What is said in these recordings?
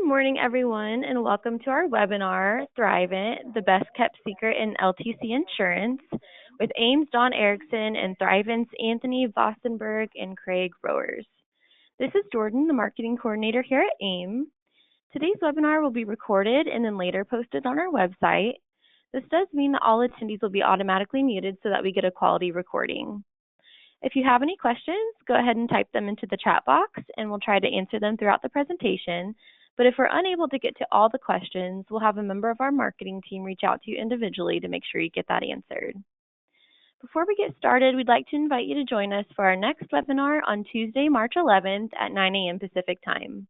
Good morning, everyone, and welcome to our webinar, Thrivent, the best kept secret in LTC insurance, with AIM's Don Erickson and Thrivent's Anthony Vostenberg and Craig Rowers. This is Jordan, the marketing coordinator here at AIM. Today's webinar will be recorded and then later posted on our website. This does mean that all attendees will be automatically muted so that we get a quality recording. If you have any questions, go ahead and type them into the chat box and we'll try to answer them throughout the presentation. But if we're unable to get to all the questions, we'll have a member of our marketing team reach out to you individually to make sure you get that answered. Before we get started, we'd like to invite you to join us for our next webinar on Tuesday, March 11th at 9 a.m. Pacific Time.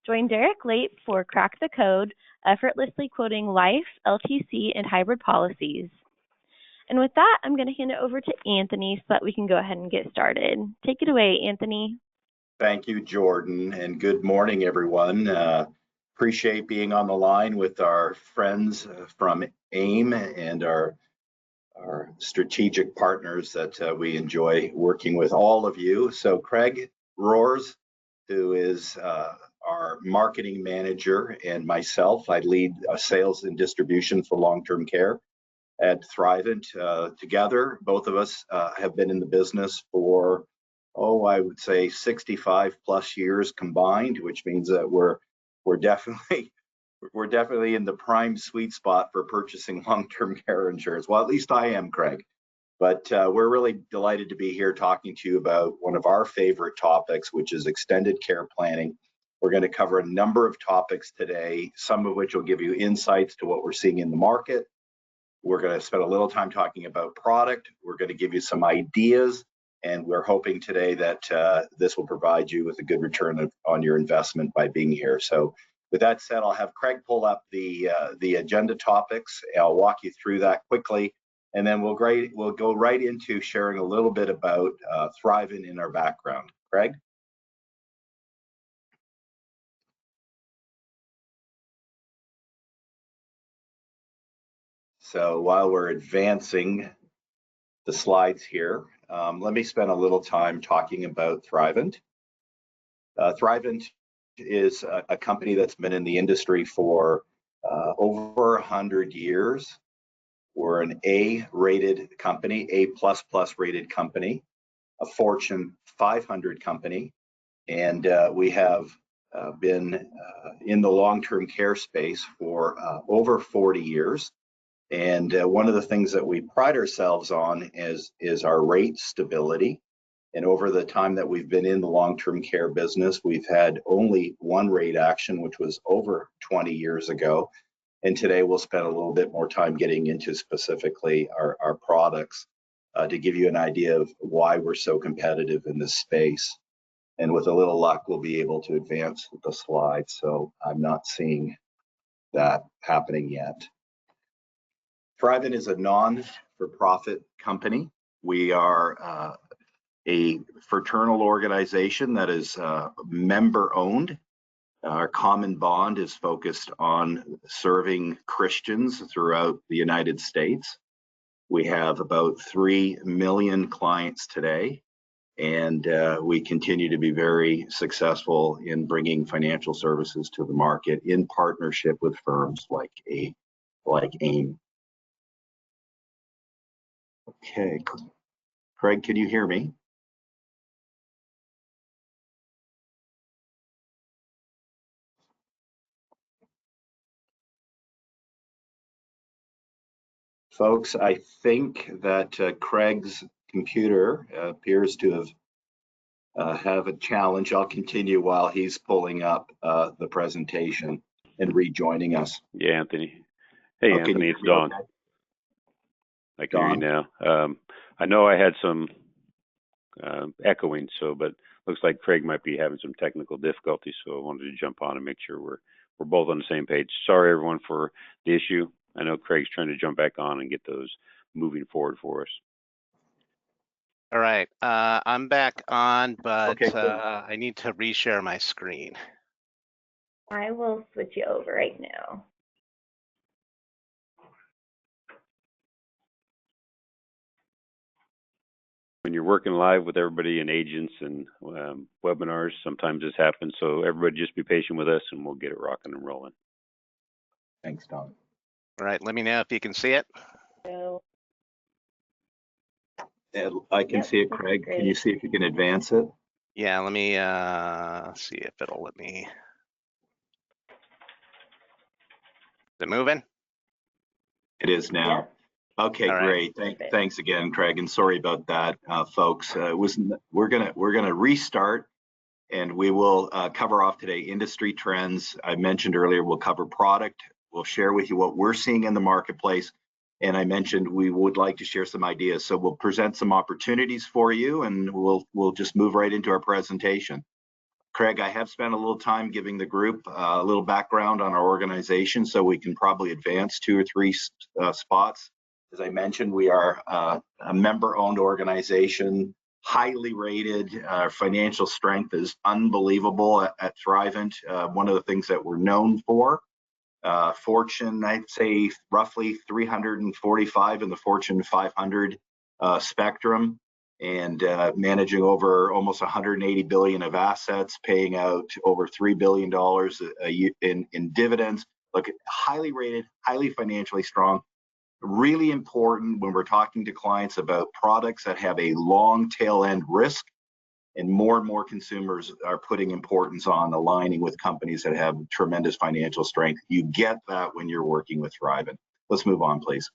Join Derek Late for Crack the Code, effortlessly quoting life, LTC, and hybrid policies. And with that, I'm going to hand it over to Anthony so that we can go ahead and get started. Take it away, Anthony. Thank you, Jordan, and good morning, everyone. Appreciate being on the line with our friends from AIM and our strategic partners that we enjoy working with all of you. So Craig Rowers, who is our marketing manager, and myself, I lead sales and distribution for long-term care at Thrivent. Together, both of us have been in the business for, I would say 65 plus years combined, which means that we're definitely in the prime sweet spot for purchasing long-term care insurance. Well, at least I am, Craig. But we're really delighted to be here talking to you about one of our favorite topics, which is extended care planning. We're going to cover a number of topics today, some of which will give you insights to what we're seeing in the market. We're going to spend a little time talking about product. We're going to give you some ideas, and we're hoping today that this will provide you with a good return on your investment by being here. So with that said, I'll have Craig pull up the agenda topics. I'll walk you through that quickly, and then we'll go right into sharing a little bit about Thrivent in our background. Craig? So while we're advancing the slides here, let me spend a little time talking about Thrivent. Thrivent is a company that's been in the industry for over 100 years. We're an A-rated company, A++ rated company, a Fortune 500 company, and we have been in the long-term care space for over 40 years. And one of the things that we pride ourselves on is our rate stability. And over the time that we've been in the long-term care business, we've had only one rate action, which was over 20 years ago. And today we'll spend a little bit more time getting into specifically our products to give you an idea of why we're so competitive in this space. And with a little luck, we'll be able to advance the slides. So I'm not seeing that happening yet. Thrivent is a non-for-profit company. We are a fraternal organization that is member-owned. Our common bond is focused on serving Christians throughout the United States. We have about 3 million clients today, and we continue to be very successful in bringing financial services to the market in partnership with firms like AIM. Okay, Craig, can you hear me? Folks, I think that Craig's computer appears to have a challenge. I'll continue while he's pulling up the presentation and rejoining us. Yeah, Anthony. Hey, Anthony, it's Don. Okay? I can hear you now. I know I had some echoing, but looks like Craig might be having some technical difficulties, so I wanted to jump on and make sure we're both on the same page. Sorry, everyone, for the issue. I know Craig's trying to jump back on and get those moving forward for us. All right, I'm back on, but okay, I need to reshare my screen. I will switch you over right now. When you're working live with everybody and agents and webinars. Sometimes this happens, so everybody just be patient with us and we'll get it rocking and rolling. Thanks, Don. All right, let me know if you can see it. So, I can see it, Craig. Can you see if you can advance it? Yeah, let me see if it'll let me. Is it moving? It is now. Yeah. Okay, all great. Right. Thanks again, Craig, and sorry about that, folks. We're gonna restart, and we will cover off today industry trends. I mentioned earlier we'll cover product. We'll share with you what we're seeing in the marketplace, and I mentioned we would like to share some ideas. So we'll present some opportunities for you, and we'll just move right into our presentation. Craig, I have spent a little time giving the group a little background on our organization, so we can probably advance 2 or 3 spots. As I mentioned, we are a member-owned organization, highly rated. Our financial strength is unbelievable at Thrivent. One of the things that we're known for, Fortune, I'd say roughly 345 in the Fortune 500 spectrum, and managing over almost 180 billion of assets, paying out over $3 billion a year in dividends. Look, highly rated, highly financially strong. Really important when we're talking to clients about products that have a long tail end risk, and more consumers are putting importance on aligning with companies that have tremendous financial strength. You get that when you're working with Thrivent. Let's move on, please.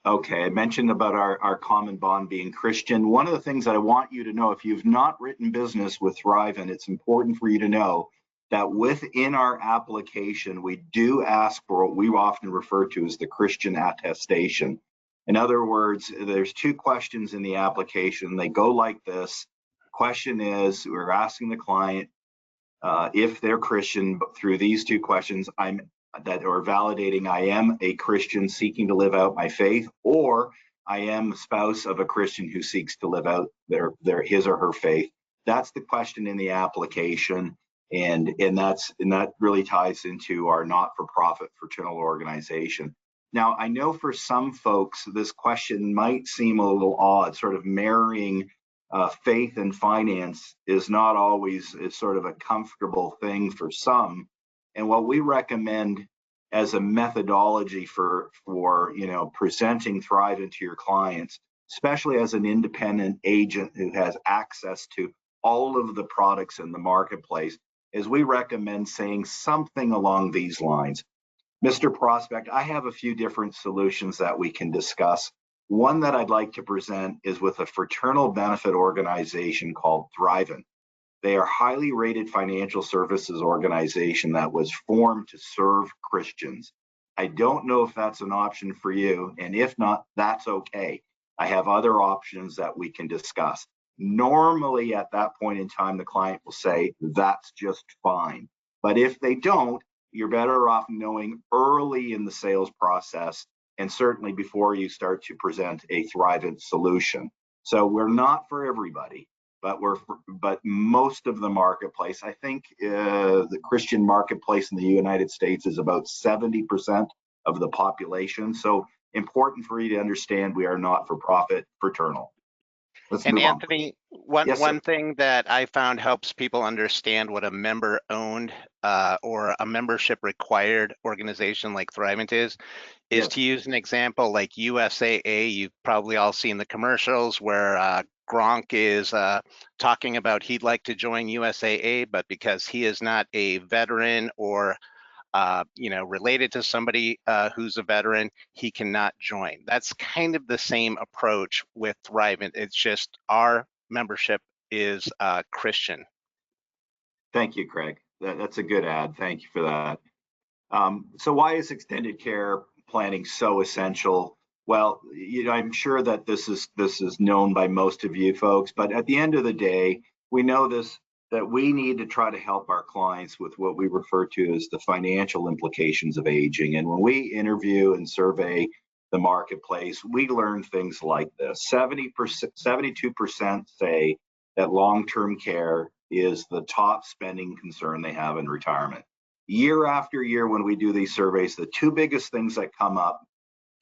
Okay, I mentioned about our common bond being Christian. One of the things that I want you to know, if you've not written business with Thrivent, it's important for you to know that within our application, we do ask for what we often refer to as the Christian attestation. In other words, there's 2 questions in the application. They go like this. Question is, we're asking the client if they're Christian through these 2 questions. Or validating I am a Christian seeking to live out my faith, or I am a spouse of a Christian who seeks to live out his or her faith. That's the question in the application, and that really ties into our not-for-profit fraternal organization. Now, I know for some folks this question might seem a little odd, sort of marrying faith and finance is not always sort of a comfortable thing for some. And what we recommend as a methodology for presenting Thrivent to your clients, especially as an independent agent who has access to all of the products in the marketplace, is we recommend saying something along these lines. Mr. Prospect, I have a few different solutions that we can discuss. One that I'd like to present is with a fraternal benefit organization called Thrivent. They are a highly rated financial services organization that was formed to serve Christians. I don't know if that's an option for you, and if not, that's okay. I have other options that we can discuss. Normally, at that point in time, the client will say, that's just fine. But if they don't, you're better off knowing early in the sales process, and certainly before you start to present a Thrivent solution. So we're not for everybody. But most of the marketplace, I think the Christian marketplace in the United States is about 70% of the population. So important for you to understand we are not for profit fraternal. Let's And move Anthony, on. one thing that I found helps people understand what a member-owned or a membership required organization like Thrivent is to use an example like USAA. You've probably all seen the commercials where Gronk is talking about he'd like to join USAA, but because he is not a veteran or related to somebody who's a veteran, he cannot join. That's kind of the same approach with Thrivent. It's just our membership is Christian. Thank you, Craig. That's a good ad. Thank you for that. So why is extended care planning so essential? Well, I'm sure that this is known by most of you folks, but at the end of the day, we know that we need to try to help our clients with what we refer to as the financial implications of aging. And when we interview and survey the marketplace, we learn things like this. 72% say that long-term care is the top spending concern they have in retirement. Year after year, when we do these surveys, the 2 biggest things that come up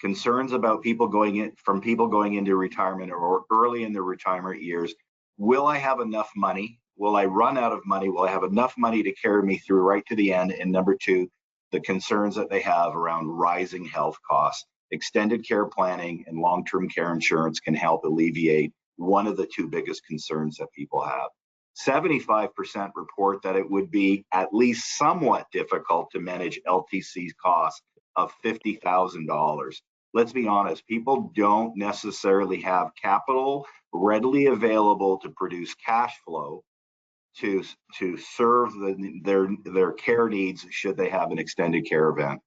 concerns about people going into retirement or early in their retirement years. Will I have enough money? Will I run out of money? Will I have enough money to carry me through right to the end? And number two, the concerns that they have around rising health costs. Extended care planning and long-term care insurance can help alleviate one of the two biggest concerns that people have. 75% report that it would be at least somewhat difficult to manage LTC's cost of $50,000. Let's be honest, people don't necessarily have capital readily available to produce cash flow to serve their care needs should they have an extended care event.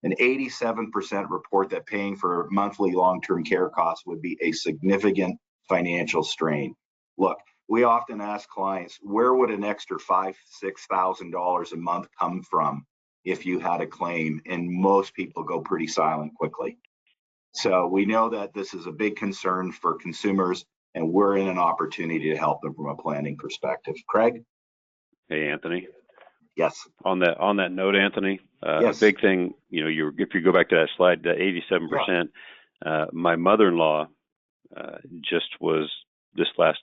And 87% report that paying for monthly long-term care costs would be a significant financial strain. Look, we often ask clients, where would an extra $5,000–6,000 a month come from if you had a claim? And most people go pretty silent quickly. So we know that this is a big concern for consumers, and we're in an opportunity to help them from a planning perspective. Craig? Hey, Anthony. Yes. On that note, Anthony, yes. A big thing, if you go back to that slide, that 87%, my mother-in-law just was this last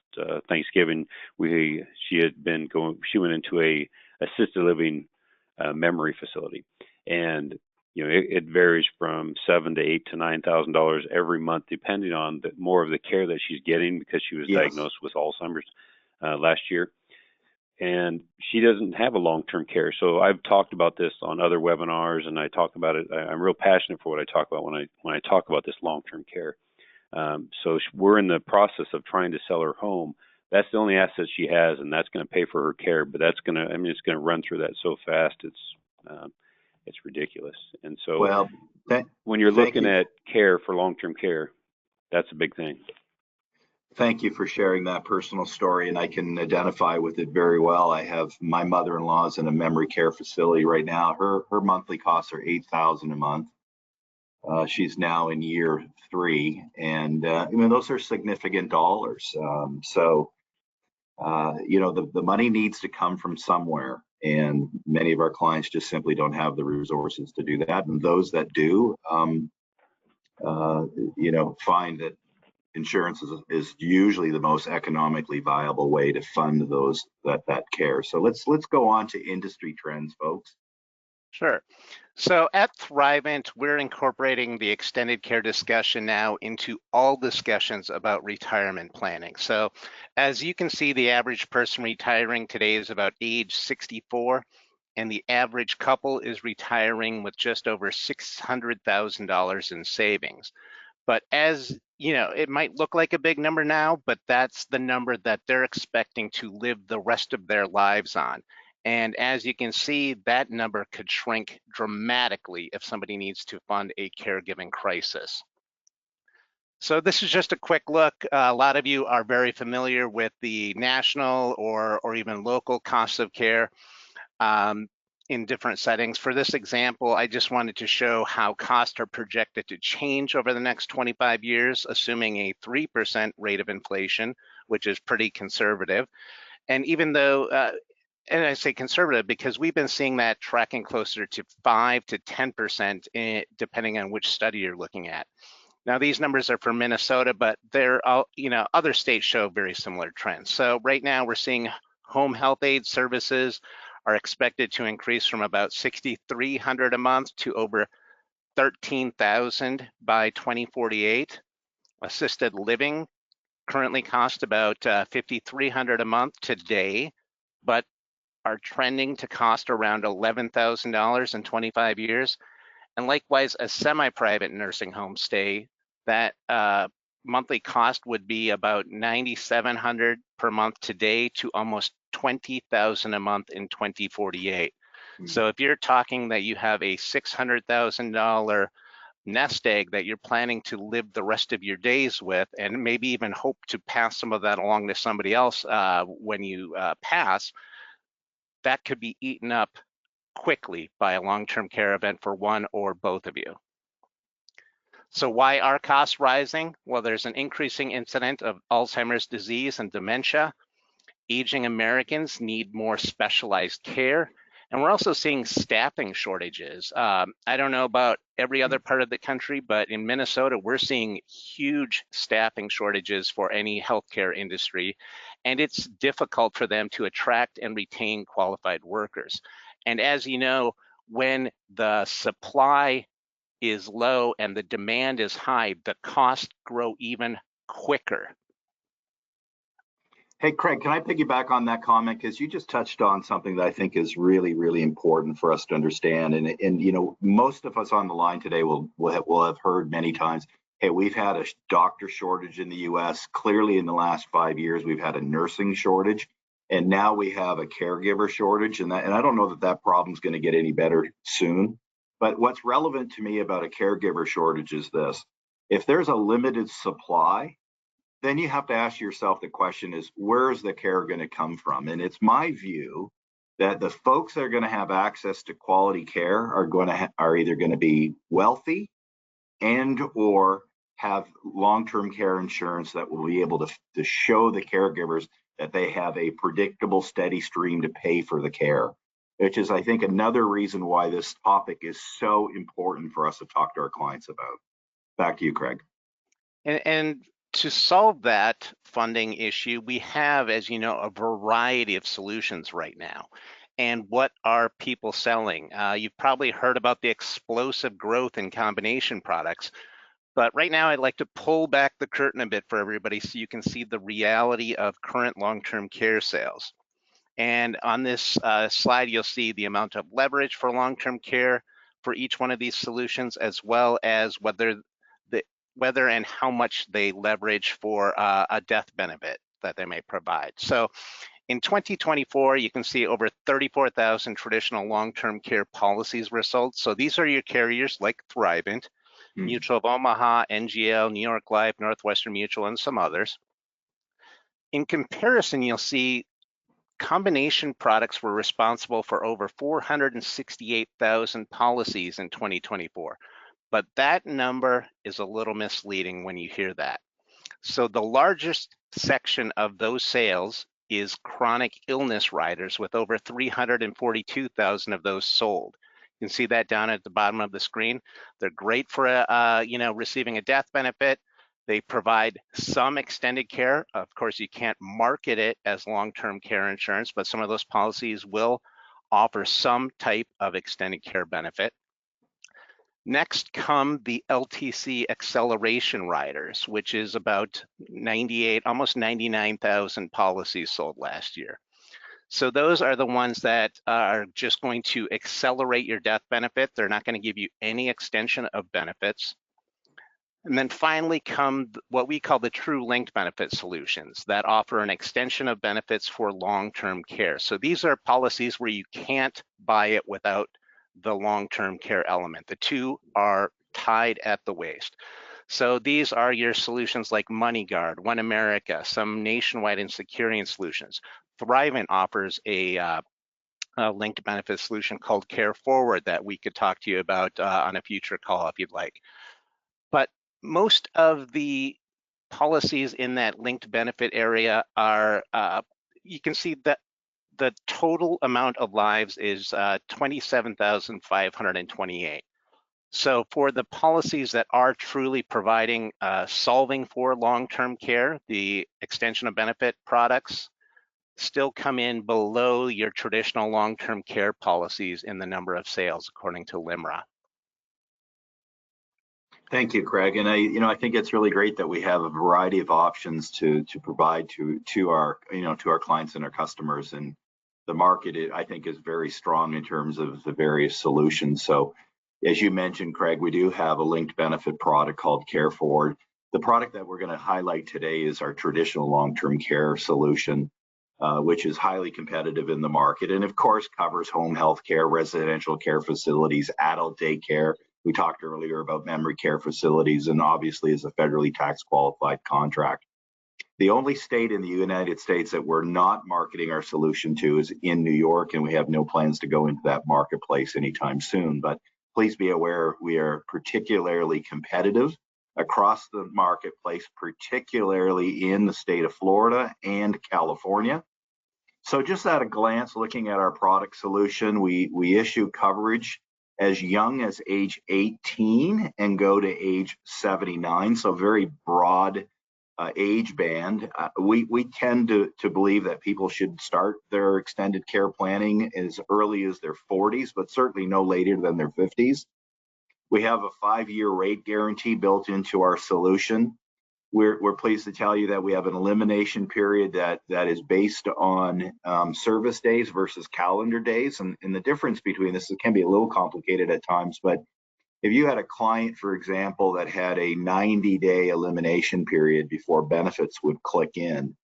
Thanksgiving. She went into a assisted living memory facility, and it varies from $7,000 to $8,000 to $9,000 every month, depending on more of the care that she's getting, because she was diagnosed with Alzheimer's last year. And she doesn't have a long-term care. So I've talked about this on other webinars, and I talk about it. I'm real passionate for what I talk about when I talk about this long-term care. So we're in the process of trying to sell her home. That's the only asset she has, and that's going to pay for her care. But it's going to run through that so fast. It's ridiculous. And so when you're looking at care for long-term care, that's a big thing. Thank you for sharing that personal story, and I can identify with it very well. I have my mother-in-law's in a memory care facility right now. Her monthly costs are $8,000 a month. She's now in year 3, and those are significant dollars. The money needs to come from somewhere, and many of our clients just simply don't have the resources to do that. And those that do, find that insurance is usually the most economically viable way to fund that care. So let's go on to industry trends, folks. Sure. So at Thrivent, we're incorporating the extended care discussion now into all discussions about retirement planning. So as you can see, the average person retiring today is about age 64, and the average couple is retiring with just over $600,000 in savings. But as it might look like a big number now, but that's the number that they're expecting to live the rest of their lives on. And as you can see, that number could shrink dramatically if somebody needs to fund a caregiving crisis. So this is just a quick look. A lot of you are very familiar with the national or even local costs of care in different settings. For this example, I just wanted to show how costs are projected to change over the next 25 years, assuming a 3% rate of inflation, which is pretty conservative. And even though, and I say conservative because we've been seeing that tracking closer to 5 to 10%, depending on which study you're looking at. Now, these numbers are for Minnesota, but other states show very similar trends. So right now we're seeing home health aid services are expected to increase from about $6,300 a month to over $13,000 by 2048. Assisted living currently costs about $5,300 a month today, but are trending to cost around $11,000 in 25 years. And likewise, a semi-private nursing home stay, that monthly cost would be about $9,700 per month today to almost $20,000 a month in 2048. So if you're talking that you have a $600,000 nest egg that you're planning to live the rest of your days with, and maybe even hope to pass some of that along to somebody else when you pass, that could be eaten up quickly by a long-term care event for one or both of you. So why are costs rising? Well, there's an increasing incidence of Alzheimer's disease and dementia. Aging Americans need more specialized care, And we're also seeing staffing shortages. I don't know about every other part of the country, but in Minnesota, we're seeing huge staffing shortages for any healthcare industry, and it's difficult for them to attract and retain qualified workers. And as you know, when the supply is low and the demand is high, the costs grow even quicker. Hey, Craig, can I piggyback on that comment? Because you just touched on something that I think is really, really important for us to understand. And you know, most of us on the line today will have heard many times, hey, we've had a doctor shortage in the US. Clearly, in the last 5 years, we've had a nursing shortage. And now we have a caregiver shortage. And I don't know that that problem's going to get any better soon. But what's relevant to me about a caregiver shortage is this. If there's a limited supply, then you have to ask yourself the question is, where is the care going to come from? And it's my view that the folks that are going to have access to quality care are either going to be wealthy and or have long-term care insurance that will be able to show the caregivers that they have a predictable, steady stream to pay for the care, which is, I think, another reason why this topic is so important for us to talk to our clients about. Back to you, Craig. And to solve that funding issue, we have, as you know, a variety of solutions right now. And what are people selling? You've probably heard about the explosive growth in combination products, but right now I'd like to pull back the curtain a bit for everybody so you can see the reality of current long-term care sales. And on this slide, you'll see the amount of leverage for long-term care for each one of these solutions, as well as whether and how much they leverage for a death benefit that they may provide. So in 2024, you can see over 34,000 traditional long-term care policies were sold. So these are your carriers like Thrivent, Mutual of Omaha, NGL, New York Life, Northwestern Mutual, and some others. In comparison, you'll see combination products were responsible for over 468,000 policies in 2024. But that number is a little misleading when you hear that. So the largest section of those sales is chronic illness riders, with over 342,000 of those sold. You can see that down at the bottom of the screen. They're great for receiving a death benefit. They provide some extended care. Of course, you can't market it as long-term care insurance, but some of those policies will offer some type of extended care benefit. Next come the LTC acceleration riders, which is about almost 99,000 policies sold last year. So those are the ones that are just going to accelerate your death benefit. They're not going to give you any extension of benefits. And then finally come what we call the true linked benefit solutions that offer an extension of benefits for long-term care. So these are policies where you can't buy it without the long-term care element. The two are tied at the waist. So these are your solutions like MoneyGuard, One America, some nationwide and security solutions. Thrivent offers a linked benefit solution called Care Forward that we could talk to you about on a future call if you'd like. But most of the policies in that linked benefit area are, you can see that the total amount of lives is 27,528. So for the policies that are truly providing, solving for long-term care, the extension of benefit products still come in below your traditional long-term care policies in the number of sales, according to LIMRA. Thank you, Craig. And I think it's really great that we have a variety of options to provide to our clients and our customers. And the market, I think, is very strong in terms of the various solutions. So, as you mentioned, Craig, we do have a linked benefit product called Care Forward. The product that we're going to highlight today is our traditional long-term care solution, which is highly competitive in the market, and of course covers home health care, residential care facilities, adult daycare. We talked earlier about memory care facilities, and obviously is a federally tax qualified contract. The only state in the United States that we're not marketing our solution to is in New York, and we have no plans to go into that marketplace anytime soon. But please be aware, we are particularly competitive across the marketplace, particularly in the state of Florida and California. So just at a glance, looking at our product solution, we issue coverage as young as age 18 and go to age 79. So very broad age band. We tend to believe that people should start their extended care planning as early as their 40s, but certainly no later than their 50s. We have a 5-year rate guarantee built into our solution. We're pleased to tell you that we have an elimination period that is based on service days versus calendar days. And the difference between this, it can be a little complicated at times, but if you had a client, for example, that had a 90-day elimination period before benefits would click in,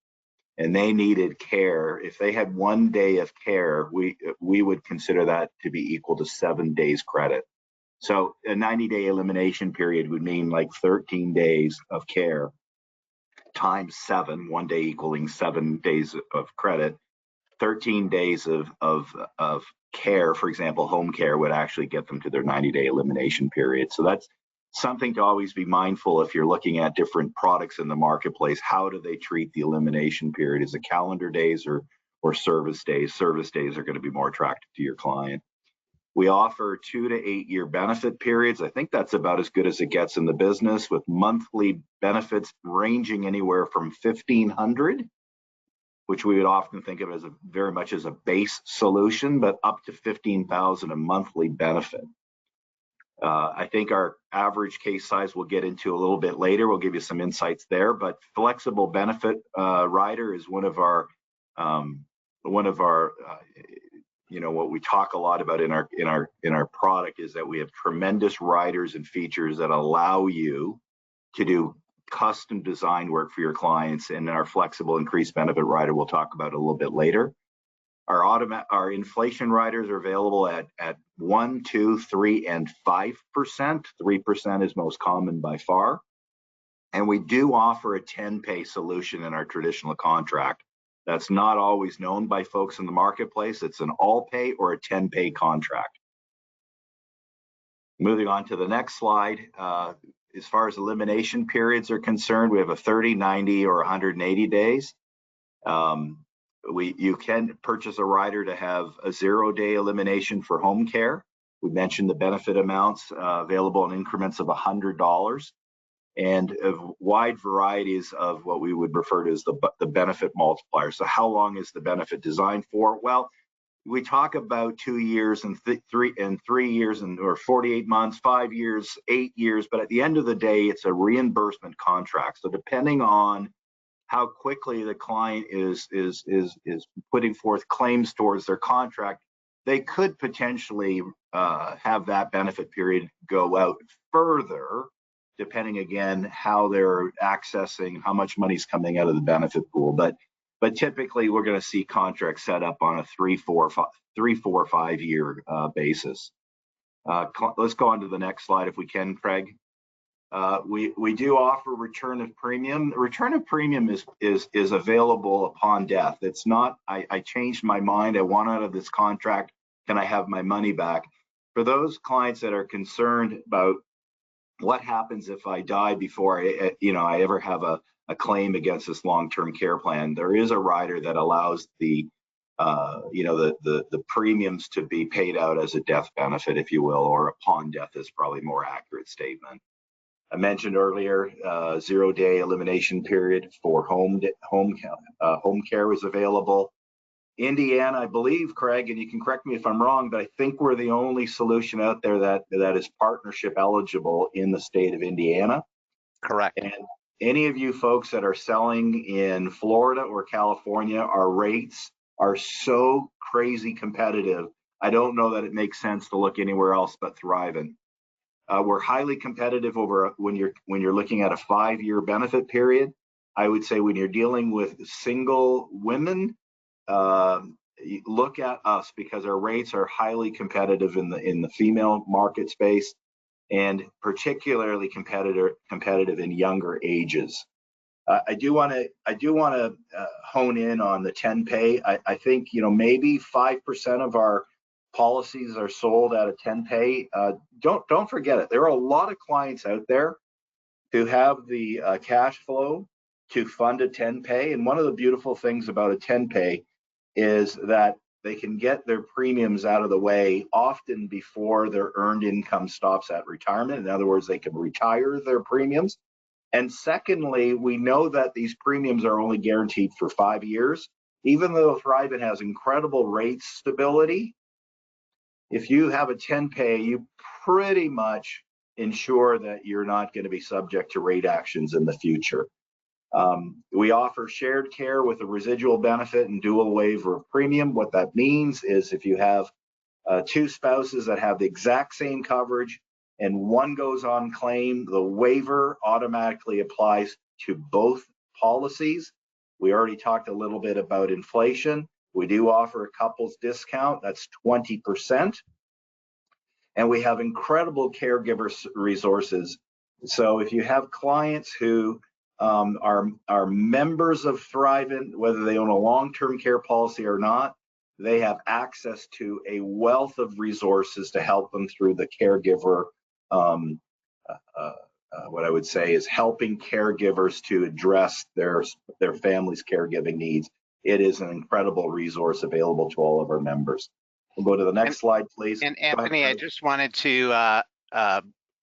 and they needed care, if they had 1 day of care, we would consider that to be equal to 7 days credit. So a 90-day elimination period would mean like 13 days of care times 7, 1 day equaling 7 days of credit. 13 days of care, for example, home care, would actually get them to their 90-day elimination period. So that's something to always be mindful if you're looking at different products in the marketplace. How do they treat the elimination period? Is it calendar days or service days? Service days are going to be more attractive to your client. We offer 2 to 8 year benefit periods. I think that's about as good as it gets in the business, with monthly benefits ranging anywhere from $1,500, which we would often think of as very much as a base solution, but up to $15,000 a monthly benefit. I think our average case size we'll get into a little bit later. We'll give you some insights there, but flexible benefit rider is one of our what we talk a lot about in our product is that we have tremendous riders and features that allow you to do custom design work for your clients. And our flexible increased benefit rider we'll talk about a little bit later. Our inflation riders are available at 1, 2, 3, and 5%. 3% is most common by far. And we do offer a 10-pay solution in our traditional contract. That's not always known by folks in the marketplace. It's an all-pay or a 10-pay contract. Moving on to the next slide. As far as elimination periods are concerned, we have a 30, 90, or 180 days. You can purchase a rider to have a 0-day elimination for home care. We mentioned the benefit amounts available in increments of $100. And of wide varieties of what we would refer to as the benefit multiplier. So how long is the benefit designed for? Well, we talk about 2 years and 3 years or 48 months, 5 years, 8 years, but at the end of the day, it's a reimbursement contract. So depending on how quickly the client is putting forth claims towards their contract, they could potentially have that benefit period go out further, depending again how they're accessing, how much money's coming out of the benefit pool. But typically we're going to see contracts set up on a 3, 4, 5 year basis. Let's go on to the next slide if we can, Craig. We do offer return of premium. The return of premium is available upon death. It's not, I changed my mind, I want out of this contract, can I have my money back? For those clients that are concerned about what happens if I die before I ever have a claim against this long-term care plan, there is a rider that allows the premiums to be paid out as a death benefit, if you will, or upon death is probably a more accurate statement. I mentioned earlier, 0-day elimination period for home care is available. Indiana, I believe, Craig, and you can correct me if I'm wrong, but I think we're the only solution out there that is partnership eligible in the state of Indiana. Correct. And any of you folks that are selling in Florida or California, our rates are so crazy competitive. I don't know that it makes sense to look anywhere else but Thrivent. We're highly competitive over when you're looking at a 5-year benefit period. I would say when you're dealing with single women, look at us because our rates are highly competitive in the female market space, and particularly competitive in younger ages. I do want to hone in on the 10-pay. I think maybe 5% of our policies are sold at a 10-pay. Don't forget it. There are a lot of clients out there who have the cash flow to fund a 10-pay, and one of the beautiful things about a 10-pay is that they can get their premiums out of the way often before their earned income stops at retirement. In other words, they can retire their premiums. And secondly, we know that these premiums are only guaranteed for 5 years. Even though Thrivent has incredible rate stability, if you have a 10-pay, you pretty much ensure that you're not going to be subject to rate actions in the future. We offer shared care with a residual benefit and dual waiver of premium. What that means is if you have two spouses that have the exact same coverage and one goes on claim, the waiver automatically applies to both policies. We already talked a little bit about inflation. We do offer a couples discount, that's 20%. And we have incredible caregiver resources. So if you have clients who are members of Thrivent, whether they own a long-term care policy or not, they have access to a wealth of resources to help them through the caregiver. What I would say is helping caregivers to address their family's caregiving needs. It is an incredible resource available to all of our members. We'll go to the next slide, please. And Anthony, I just wanted to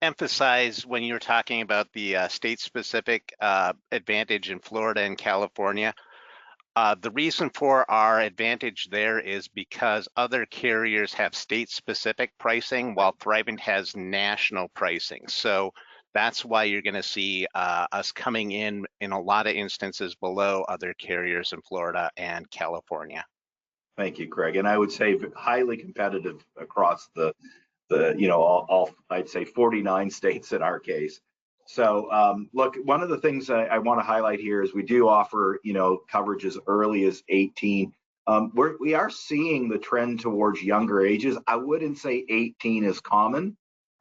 emphasize when you were talking about the state-specific advantage in Florida and California. The reason for our advantage there is because other carriers have state-specific pricing while Thrivent has national pricing. So that's why you're going to see us coming in a lot of instances below other carriers in Florida and California. Thank you, Craig. And I would say highly competitive across the all I'd say 49 states in our case. So look, one of the things I want to highlight here is we do offer, coverage as early as 18. We are seeing the trend towards younger ages. I wouldn't say 18 is common,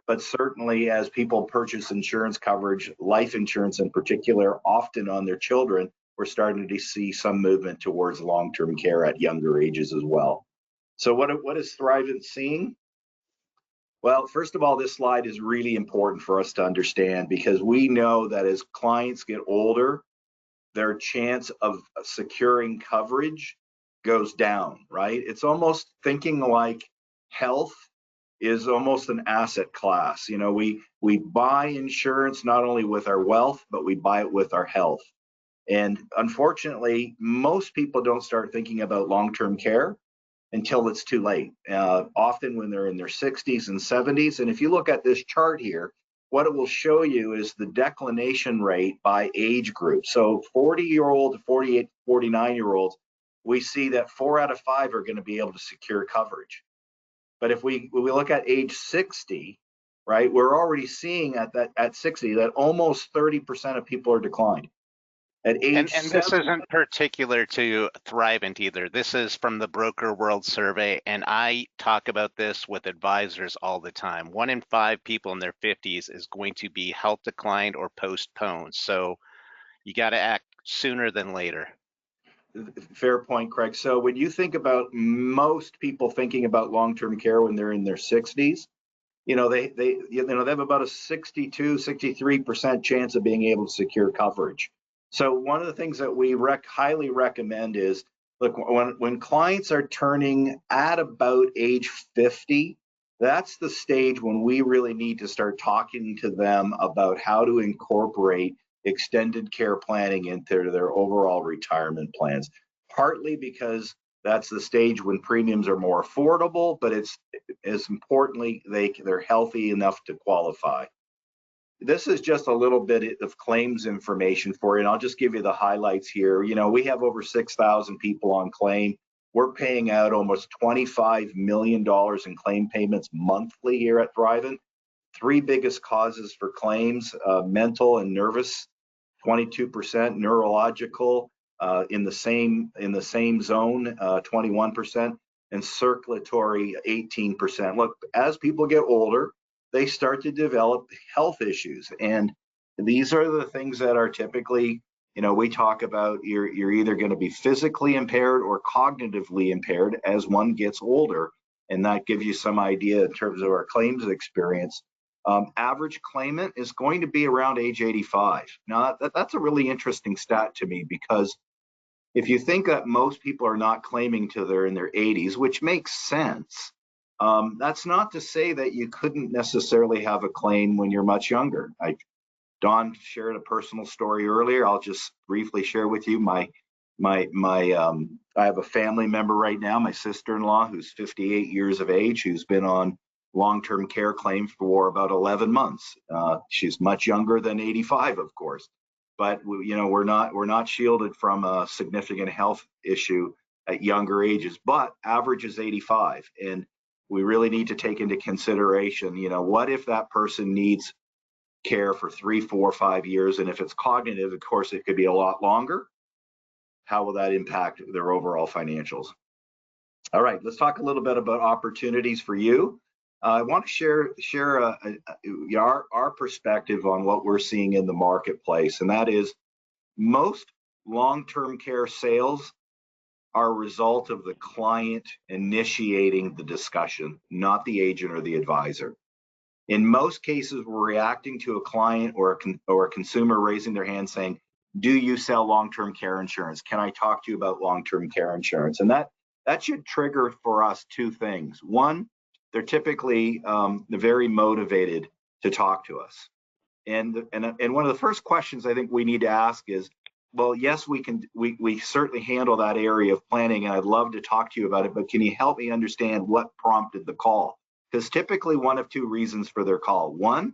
but certainly as people purchase insurance coverage, life insurance in particular, often on their children, we're starting to see some movement towards long-term care at younger ages as well. So what is Thrivent seeing? Well, first of all, this slide is really important for us to understand because we know that as clients get older, their chance of securing coverage goes down, right? It's almost thinking like health is almost an asset class. We buy insurance not only with our wealth, but we buy it with our health. And unfortunately, most people don't start thinking about long-term care until it's too late, often when they're in their 60s and 70s. And if you look at this chart here, what it will show you is the declination rate by age group. So 40-year-old to 48, 49-year-olds, we see that 4 out of 5 are going to be able to secure coverage. But if we look at age 60, right, we're already seeing at 60 that almost 30% of people are declined. At age and this isn't particular to Thrivent either. This is from the Broker World Survey, and I talk about this with advisors all the time. 1 in 5 people in their 50s is going to be health declined or postponed. So you got to act sooner than later. Fair point, Craig. So when you think about most people thinking about long-term care when they're in their 60s, they have about a 63% chance of being able to secure coverage. So one of the things that we highly recommend is, look, when clients are turning at about age 50, that's the stage when we really need to start talking to them about how to incorporate extended care planning into their overall retirement plans, partly because that's the stage when premiums are more affordable, but it's as importantly, they're healthy enough to qualify. This is just a little bit of claims information for you, and I'll just give you the highlights here. We have over 6,000 people on claim. We're paying out almost $25 million in claim payments monthly here at Thrivent. 3 biggest causes for claims, mental and nervous, 22%, neurological, in the same zone, 21%, and circulatory, 18%. Look, as people get older, they start to develop health issues, and these are the things that are typically, we talk about. You're either going to be physically impaired or cognitively impaired as one gets older, and that gives you some idea in terms of our claims experience. Average claimant is going to be around age 85. Now, that's a really interesting stat to me because if you think that most people are not claiming till they're in their 80s, which makes sense, that's not to say that you couldn't necessarily have a claim when you're much younger. Don shared a personal story earlier. I'll just briefly share with you I have a family member right now, my sister-in-law, who's 58 years of age, who's been on long-term care claim for about 11 months. She's much younger than 85, of course, but we're not shielded from a significant health issue at younger ages. But average is 85, and we really need to take into consideration, what if that person needs care for 3, 4, 5 years, and if it's cognitive, of course, it could be a lot longer. How will that impact their overall financials? All right, let's talk a little bit about opportunities for you. I want to share our perspective on what we're seeing in the marketplace, and that is most long-term care sales are a result of the client initiating the discussion, not the agent or the advisor. In most cases, we're reacting to a client or a consumer raising their hand saying, do you sell long-term care insurance? Can I talk to you about long-term care insurance? And that should trigger for us two things. One, they're typically very motivated to talk to us. And one of the first questions I think we need to ask is, well, yes, we certainly handle that area of planning, and I'd love to talk to you about it, but can you help me understand what prompted the call? Because typically one of two reasons for their call. One,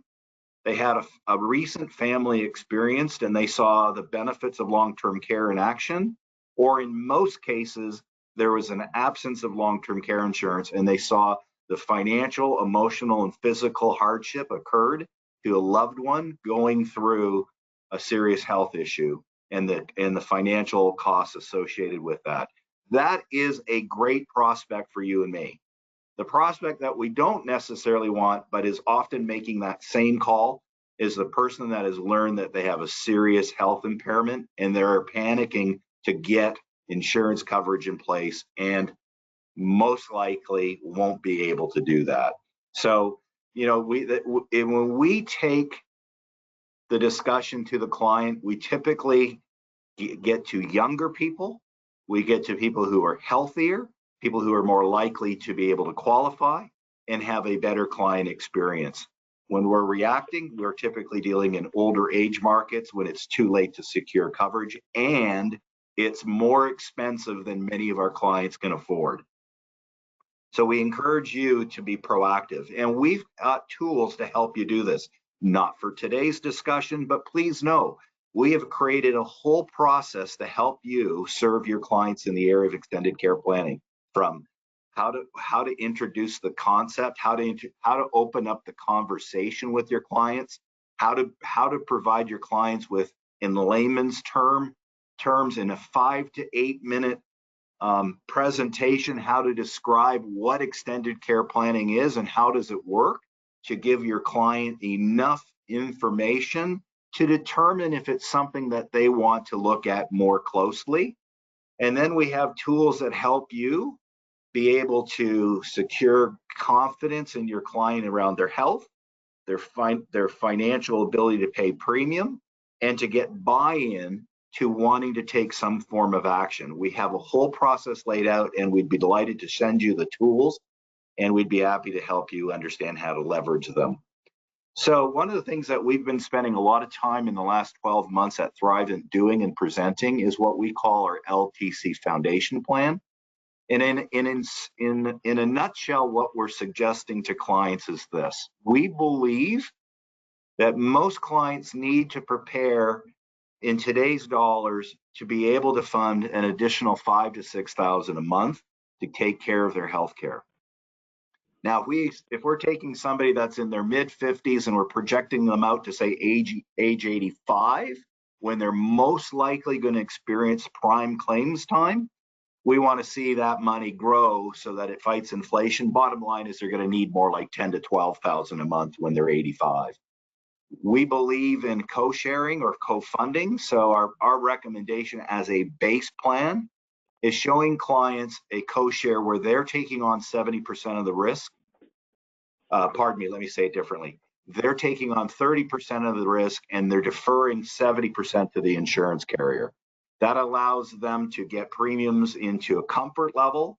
they had a recent family experience and they saw the benefits of long-term care in action, or in most cases, there was an absence of long-term care insurance and they saw the financial, emotional, and physical hardship occurred to a loved one going through a serious health issue and the financial costs associated with that. That is a great prospect for you and me. The prospect that we don't necessarily want, but is often making that same call, is the person that has learned that they have a serious health impairment and they're panicking to get insurance coverage in place and most likely won't be able to do that. So, when we take the discussion to the client, we typically get to younger people, we get to people who are healthier, people who are more likely to be able to qualify and have a better client experience. When we're reacting, we're typically dealing in older age markets when it's too late to secure coverage and it's more expensive than many of our clients can afford. So we encourage you to be proactive, and we've got tools to help you do this. Not for today's discussion, but please know, we have created a whole process to help you serve your clients in the area of extended care planning, from how to introduce the concept, how to open up the conversation with your clients, how to provide your clients with, in layman's terms, in a 5 to 8 minute presentation, how to describe what extended care planning is and how does it work, to give your client enough information to determine if it's something that they want to look at more closely. And then we have tools that help you be able to secure confidence in your client around their health, their financial ability to pay premium, and to get buy-in to wanting to take some form of action. We have a whole process laid out, and we'd be delighted to send you the tools, and we'd be happy to help you understand how to leverage them. So one of the things that we've been spending a lot of time in the last 12 months at Thrivent doing and presenting is what we call our LTC Foundation Plan. And in a nutshell, what we're suggesting to clients is this. We believe that most clients need to prepare in today's dollars to be able to fund an additional $5,000 to $6,000 a month to take care of their health care. Now, if we're taking somebody that's in their mid-50s and we're projecting them out to say age 85, when they're most likely going to experience prime claims time, we want to see that money grow so that it fights inflation. Bottom line is they're going to need more like $10,000 to $12,000 a month when they're 85. We believe in co-sharing or co-funding. So our recommendation as a base plan is showing clients a co-share where they're taking on 70% of the risk. Pardon me, let me say it differently. They're taking on 30% of the risk and they're deferring 70% to the insurance carrier. That allows them to get premiums into a comfort level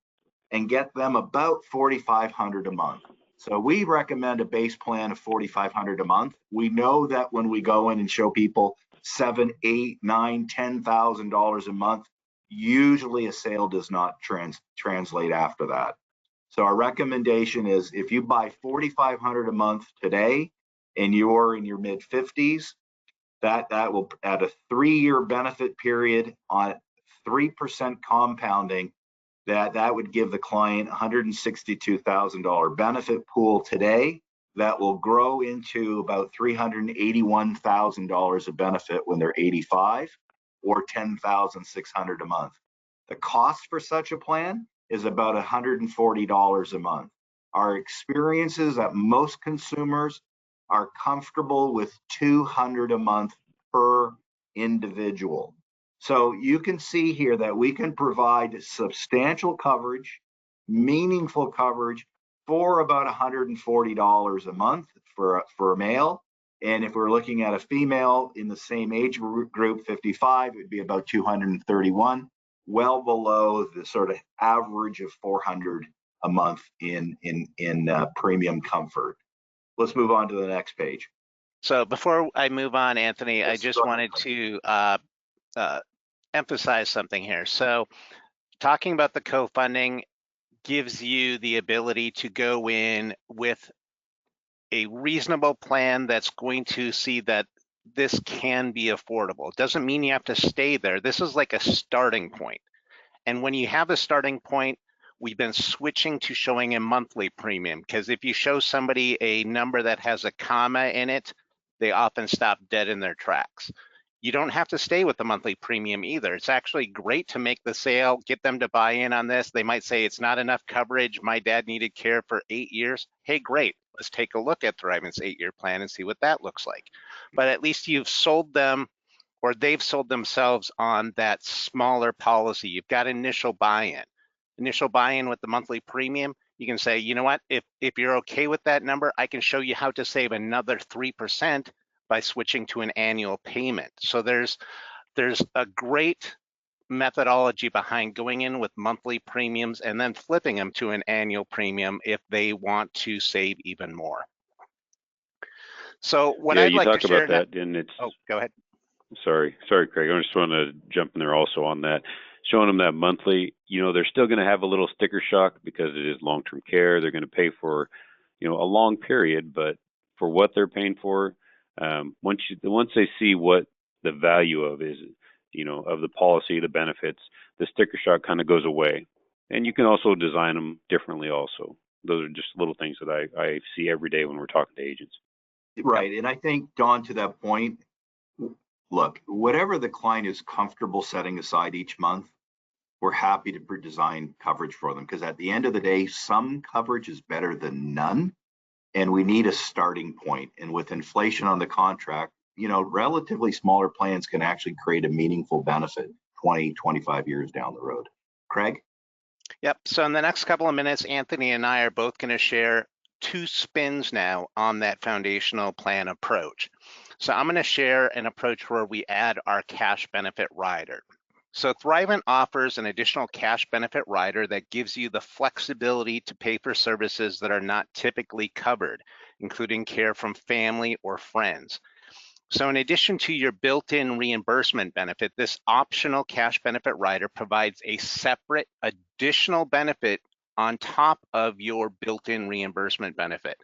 and get them about $4,500 a month. So we recommend a base plan of $4,500 a month. We know that when we go in and show people $7,000, $8,000, $9,000, $10,000 a month, usually a sale does not translate after that. So our recommendation is if you buy $4,500 a month today and you're in your mid 50s, that will at a 3-year benefit period on 3% compounding, that would give the client $162,000 benefit pool today that will grow into about $381,000 of benefit when they're 85, or $10,600 a month. The cost for such a plan is about $140 a month. Our experience is that most consumers are comfortable with $200 a month per individual. So you can see here that we can provide substantial coverage, meaningful coverage for about $140 a month for a male. And if we're looking at a female in the same age group, 55, it would be about $231, well below the sort of average of $400 a month in premium comfort. Let's move on to the next page. So before I move on, Anthony, I just wanted to emphasize something here. So talking about the co-funding gives you the ability to go in with a reasonable plan that's going to see that this can be affordable. It doesn't mean you have to stay there. This is like a starting point. And when you have a starting point, we've been switching to showing a monthly premium, because if you show somebody a number that has a comma in it, they often stop dead in their tracks. You don't have to stay with the monthly premium either. It's actually great to make the sale, get them to buy in on this. They might say it's not enough coverage. My dad needed care for 8 years. Hey, great. Let's take a look at Thrivent's 8-year plan and see what that looks like. But at least you've sold them, or they've sold themselves on that smaller policy. You've got initial buy-in. Initial buy-in with the monthly premium, you can say, you know what, if you're okay with that number, I can show you how to save another 3% by switching to an annual payment. So there's a great methodology behind going in with monthly premiums and then flipping them to an annual premium if they want to save even more. So what I'd like to share about that, and it's, oh, go ahead. Sorry, Craig. I just want to jump in there also on that. Showing them that monthly, they're still going to have a little sticker shock because it is long-term care. They're going to pay for, a long period, but for what they're paying for, once they see what the value of is, of the policy, the benefits, the sticker shock kind of goes away. And you can also design them differently also. Those are just little things that I see every day when we're talking to agents. Right. And I think, Don, to that point, look, whatever the client is comfortable setting aside each month, we're happy to design coverage for them, because at the end of the day, some coverage is better than none, and we need a starting point. And with inflation on the contract, relatively smaller plans can actually create a meaningful benefit 20, 25 years down the road. Craig? Yep. So in the next couple of minutes, Anthony and I are both going to share 2 spins now on that foundational plan approach. So I'm going to share an approach where we add our cash benefit rider. So Thrivent offers an additional cash benefit rider that gives you the flexibility to pay for services that are not typically covered, including care from family or friends. So in addition to your built-in reimbursement benefit, this optional cash benefit rider provides a separate additional benefit on top of your built-in reimbursement benefit.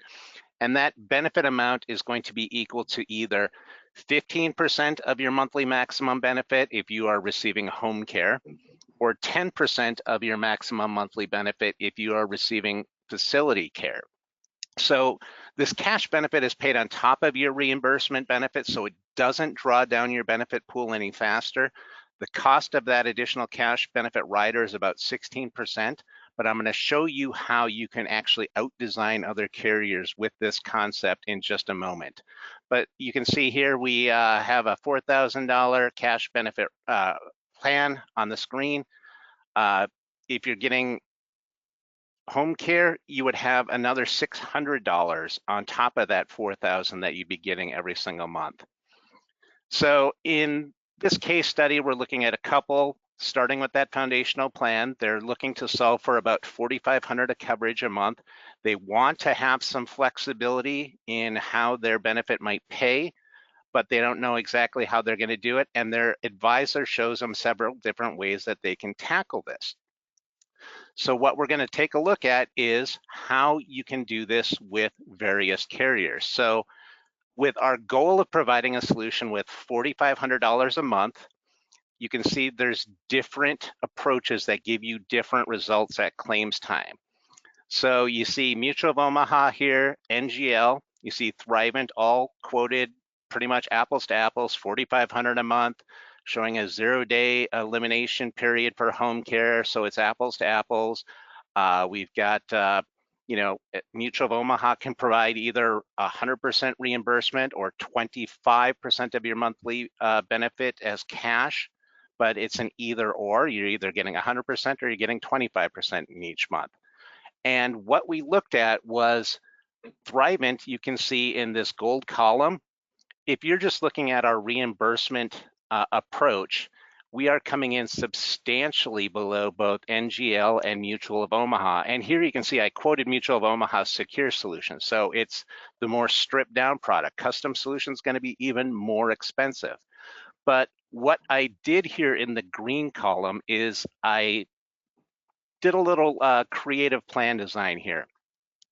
And that benefit amount is going to be equal to either 15% of your monthly maximum benefit if you are receiving home care, or 10% of your maximum monthly benefit if you are receiving facility care. So this cash benefit is paid on top of your reimbursement benefit, so it doesn't draw down your benefit pool any faster. The cost of that additional cash benefit rider is about 16%, but I'm going to show you how you can actually out-design other carriers with this concept in just a moment. But you can see here we have a $4,000 cash benefit plan on the screen. If you're getting home care, you would have another $600 on top of that $4,000 that you'd be getting every single month. So in This case study, we're looking at a couple starting with that foundational plan. They're looking to solve for about $4,500 of coverage a month. They want to have some flexibility in how their benefit might pay, but they don't know exactly how they're going to do it. And their advisor shows them several different ways that they can tackle this. So what we're going to take a look at is how you can do this with various carriers. So with our goal of providing a solution with $4,500 a month, you can see there's different approaches that give you different results at claims time. So you see Mutual of Omaha here, NGL, you see Thrivent, all quoted pretty much apples to apples, $4,500 a month, showing a 0-day elimination period for home care, so it's apples to apples. We've got, Mutual of Omaha can provide either 100% reimbursement or 25% of your monthly benefit as cash, but it's an either or. You're either getting 100% or you're getting 25% in each month. And what we looked at was Thrivent, you can see in this gold column, if you're just looking at our reimbursement approach, we are coming in substantially below both NGL and Mutual of Omaha. And here you can see I quoted Mutual of Omaha's secure solution. So it's the more stripped down product. Custom solution is going to be even more expensive. But what I did here in the green column is I did a little creative plan design here.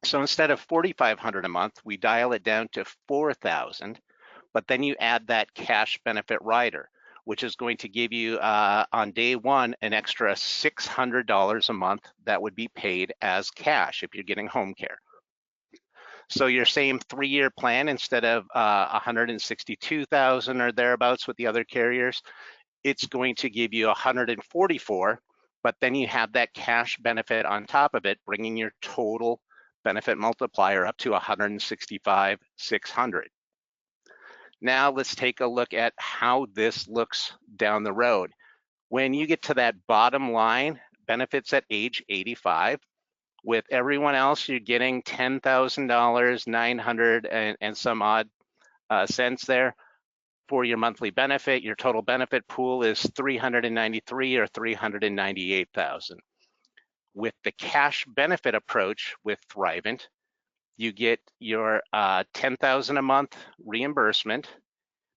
So instead of $4,500 a month, we dial it down to $4,000, but then you add that cash benefit rider, which is going to give you on day one an extra $600 a month that would be paid as cash if you're getting home care. So your same 3-year plan, instead of $162,000 or thereabouts with the other carriers, it's going to give you $144,000, but then you have that cash benefit on top of it, bringing your total benefit multiplier up to $165,600. Now let's take a look at how this looks down the road. When you get to that bottom line, benefits at age 85, with everyone else, you're getting $10,000, 900 and some odd cents there for your monthly benefit. Your total benefit pool is $393,000 or $398,000. With the cash benefit approach with Thrivent, you get your $10,000 a month reimbursement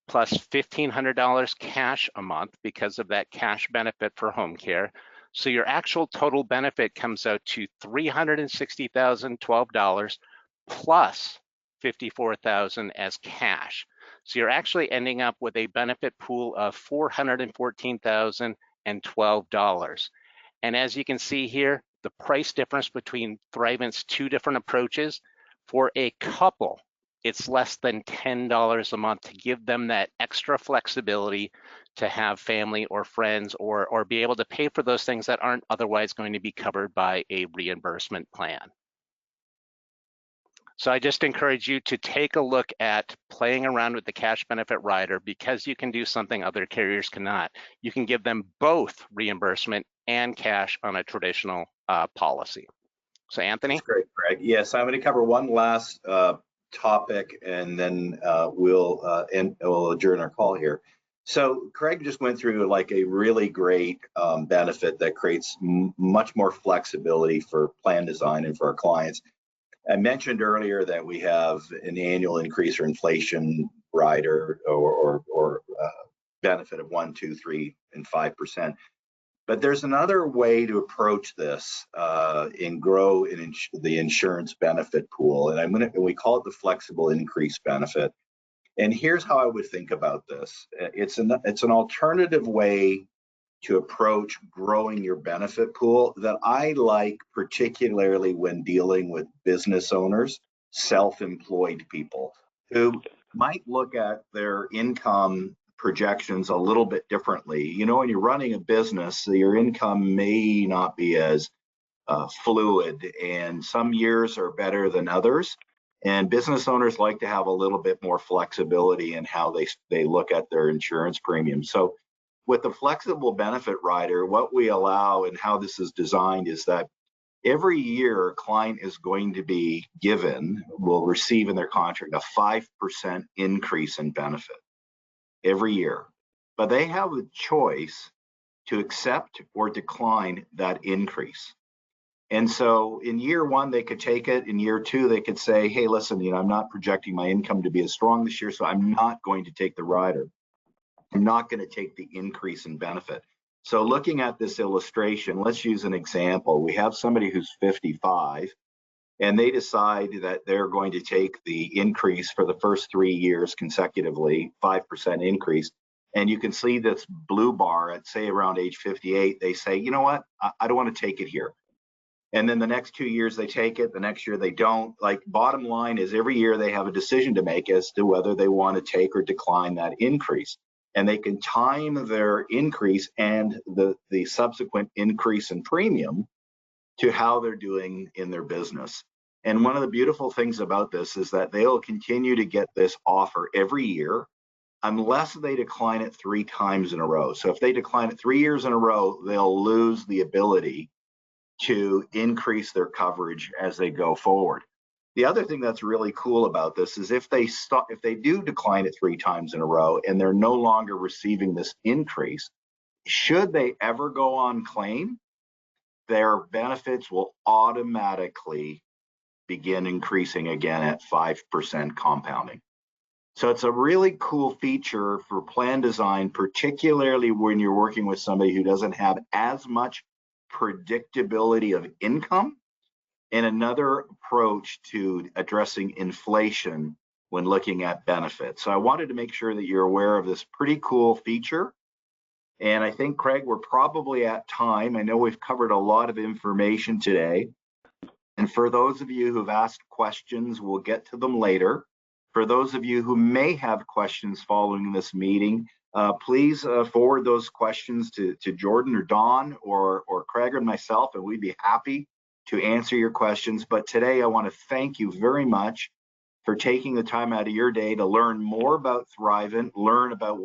plus $1,500 cash a month because of that cash benefit for home care. So your actual total benefit comes out to $360,012 plus $54,000 as cash. So you're actually ending up with a benefit pool of $414,012. And as you can see here, the price difference between Thrivent's 2 different approaches, for a couple, it's less than $10 a month to give them that extra flexibility to have family or friends or be able to pay for those things that aren't otherwise going to be covered by a reimbursement plan. So I just encourage you to take a look at playing around with the cash benefit rider, because you can do something other carriers cannot. You can give them both reimbursement and cash on a traditional policy. So Anthony? That's great, Greg. Yes, I'm going to cover one last topic, and then we'll adjourn our call here. So Craig just went through like a really great benefit that creates much more flexibility for plan design and for our clients. I mentioned earlier that we have an annual increase or inflation rider or benefit of 1%, 2%, 3%, and 5%. But there's another way to approach this and grow the insurance benefit pool, and we call it the flexible increase benefit. And here's how I would think about this: it's an alternative way to approach growing your benefit pool that I like, particularly when dealing with business owners, self-employed people who might look at their income projections a little bit differently. You know, when you're running a business, your income may not be as fluid, and some years are better than others. And business owners like to have a little bit more flexibility in how they look at their insurance premium. So with the flexible benefit rider, what we allow and how this is designed is that every year a client is going to be will receive in their contract a 5% increase in benefit every year. but they have a choice to accept or decline that increase. And so in year one, they could take it. In year two, they could say, hey, listen, I'm not projecting my income to be as strong this year, so I'm not going to take the rider. I'm not going to take the increase in benefit. So looking at this illustration, let's use an example. We have somebody who's 55, and they decide that they're going to take the increase for the first 3 years consecutively, 5% increase. And you can see this blue bar at, say, around age 58, they say, you know what, I don't want to take it here. And then the next 2 years they take it, the next year they don't. Like, bottom line is every year they have a decision to make as to whether they want to take or decline that increase. And they can time their increase and the subsequent increase in premium to how they're doing in their business. And one of the beautiful things about this is that they'll continue to get this offer every year unless they decline it 3 times in a row. So if they decline it 3 years in a row, they'll lose the ability to increase their coverage as they go forward. The other thing that's really cool about this is if they do decline it 3 times in a row and they're no longer receiving this increase, should they ever go on claim, their benefits will automatically begin increasing again at 5% compounding. So it's a really cool feature for plan design, particularly when you're working with somebody who doesn't have as much predictability of income, and another approach to addressing inflation when looking at benefits. So I wanted to make sure that you're aware of this pretty cool feature. And I think, Craig, we're probably at time. I know we've covered a lot of information today. And for those of you who've asked questions, we'll get to them later. For those of you who may have questions following this meeting, please forward those questions to Jordan or Don or Craig or myself, and we'd be happy to answer your questions. But today I want to thank you very much for taking the time out of your day to learn more about Thrivent, learn about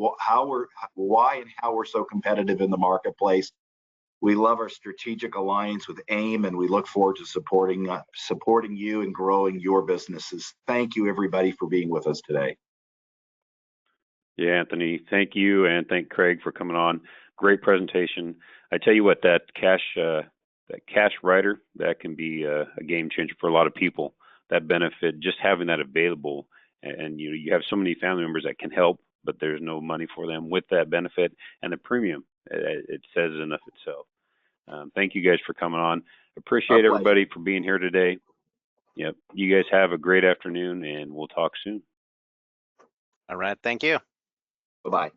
why and how we're so competitive in the marketplace. We love our strategic alliance with AIM, and we look forward to supporting you and growing your businesses. Thank you, everybody, for being with us today. Yeah, Anthony, thank you, and thank Craig for coming on. Great presentation. I tell you what, that cash rider, that can be a game changer for a lot of people. That benefit, just having that available, and you have so many family members that can help, but there's no money for them with that benefit, and the premium, it says enough itself. Thank you guys for coming on. Appreciate everybody for being here today. Yep. You guys have a great afternoon, and we'll talk soon. All right. Thank you. Bye-bye.